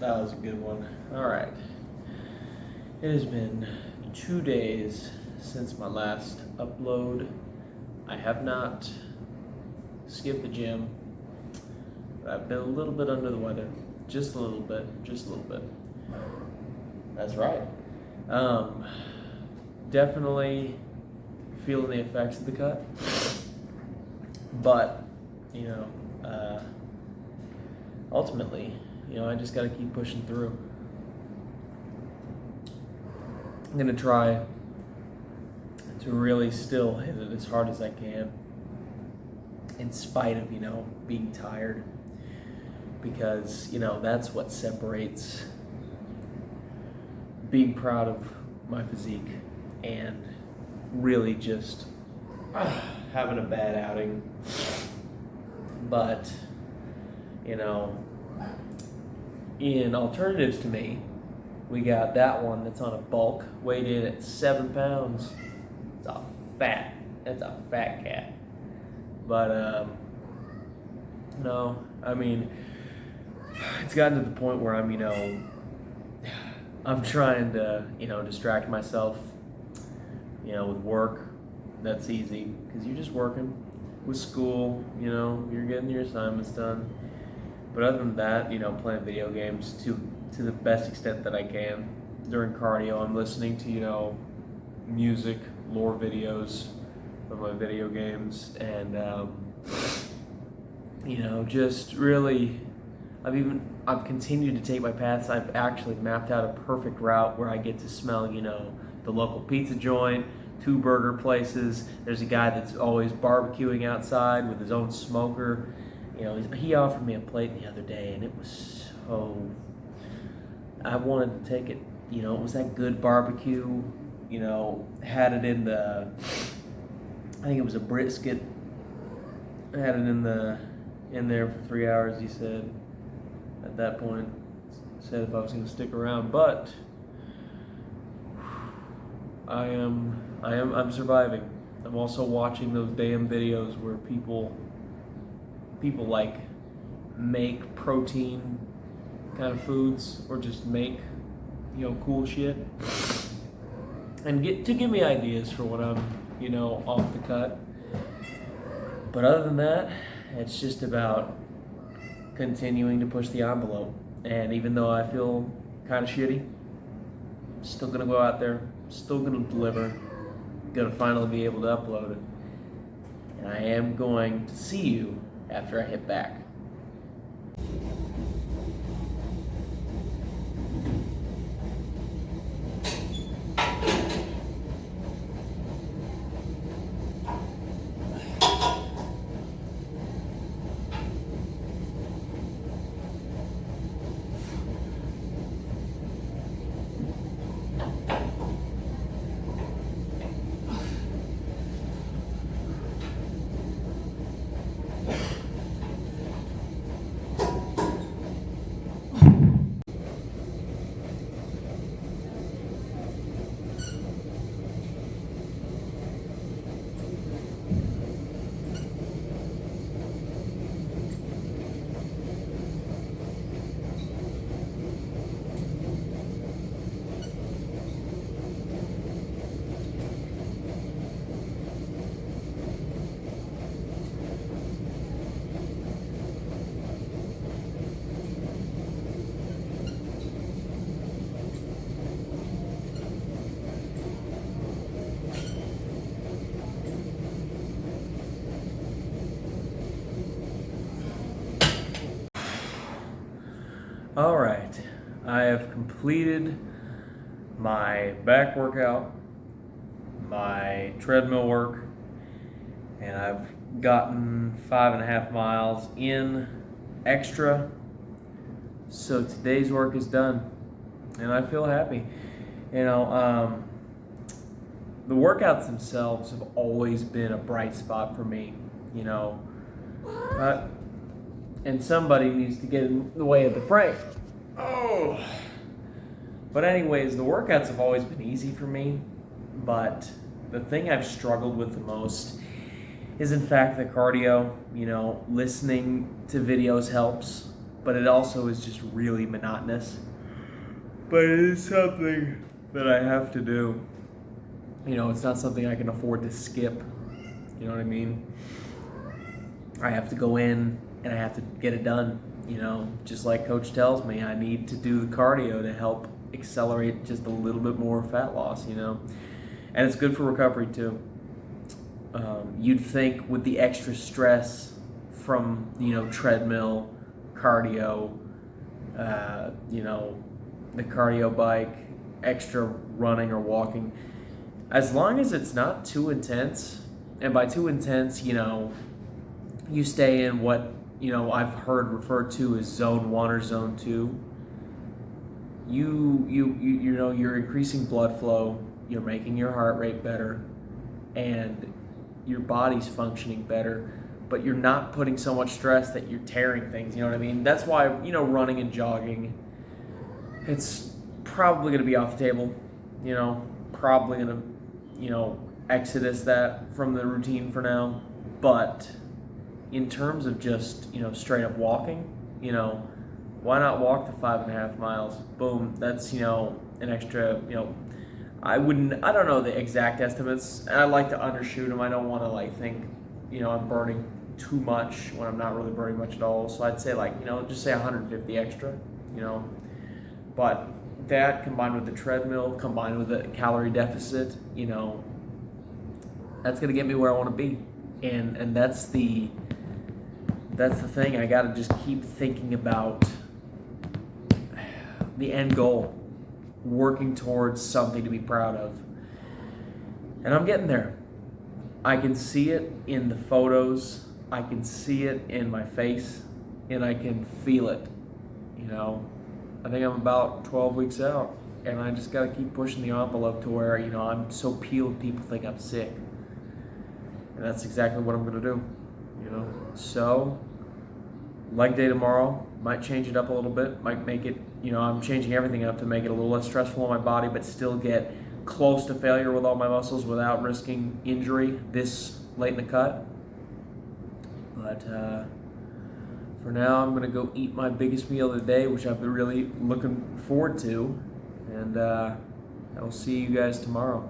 That was a good one. All right. It has been 2 days since my last upload. I have not skipped the gym, but I've been a little bit under the weather. Just a little bit. That's right. Um, Definitely feeling the effects of the cut. But, ultimately, I just got to keep pushing through. I'm going to try to really still hit it as hard as I can in spite of, being tired. Because, that's what separates being proud of my physique and really just having a bad outing. But, in alternatives to me, we got that one that's on a bulk, weighed in at 7 pounds. That's a fat cat. But, no, I mean, it's gotten to the point where I'm trying to, distract myself, with work. That's easy, because you're just working. With school, you're getting your assignments done. But other than that, playing video games to the best extent that I can. During cardio, I'm listening to, music, lore videos of my video games, and, just really, I've continued to take my paths. I've actually mapped out a perfect route where I get to smell, the local pizza joint, 2 burger places. There's a guy that's always barbecuing outside with his own smoker. He offered me a plate the other day, and it was so, I wanted to take it. It was that good barbecue. Had it in the, I think it was a brisket. I had it in there for 3 hours, he said. At that point, said if I was going to stick around, but I'm surviving. I'm also watching those damn videos where people like make protein kind of foods, or just make cool shit, and give me ideas for when I'm off the cut. But other than that, it's just about continuing to push the envelope. And even though I feel kind of shitty, I'm still gonna go out there, still gonna deliver, gonna finally be able to upload it. And I am going to see you after I hit back. All right, I have completed my back workout, my treadmill work, and I've gotten 5.5 miles in extra. So today's work is done, and I feel happy. The workouts themselves have always been a bright spot for me, and somebody needs to get in the way of the frame. Oh. But anyways, the workouts have always been easy for me, but the thing I've struggled with the most is in fact the cardio. Listening to videos helps, but it also is just really monotonous. But it is something that I have to do. You know, it's not something I can afford to skip. You know what I mean? I have to go in and I have to get it done. You know, just like Coach tells me, I need to do the cardio to help accelerate just a little bit more fat loss, you know? And it's good for recovery too. You'd think with the extra stress from, you know, treadmill, cardio, you know, the cardio bike, extra running or walking, as long as it's not too intense, and by too intense, you know, you stay in what, you know, I've heard referred to as zone 1 or zone 2, you know, you're increasing blood flow, you're making your heart rate better, and your body's functioning better, but you're not putting so much stress that you're tearing things, you know what I mean? That's why, you know, running and jogging, it's probably going to be off the table, you know, probably going to, you know, exodus that from the routine for now. But in terms of just, you know, straight up walking, you know, why not walk the 5.5 miles? Boom, that's, you know, an extra, you know, I don't know the exact estimates, and I like to undershoot them. I don't want to like think, you know, I'm burning too much when I'm not really burning much at all. So I'd say like, you know, just say 150 extra, you know. But that combined with the treadmill, combined with the calorie deficit, you know, that's gonna get me where I want to be, and that's the thing. I gotta just keep thinking about the end goal, working towards something to be proud of, and I'm getting there. I can see it in the photos, I can see it in my face, and I can feel it, you know. I think I'm about 12 weeks out, and I just got to keep pushing the envelope to where, you know, I'm so peeled people think I'm sick. And that's exactly what I'm going to do, you know. So, leg day tomorrow, might change it up a little bit, might make it, you know, I'm changing everything up to make it a little less stressful on my body, but still get close to failure with all my muscles without risking injury this late in the cut. But, for now, I'm going to go eat my biggest meal of the day, which I've been really looking forward to. And I will see you guys tomorrow.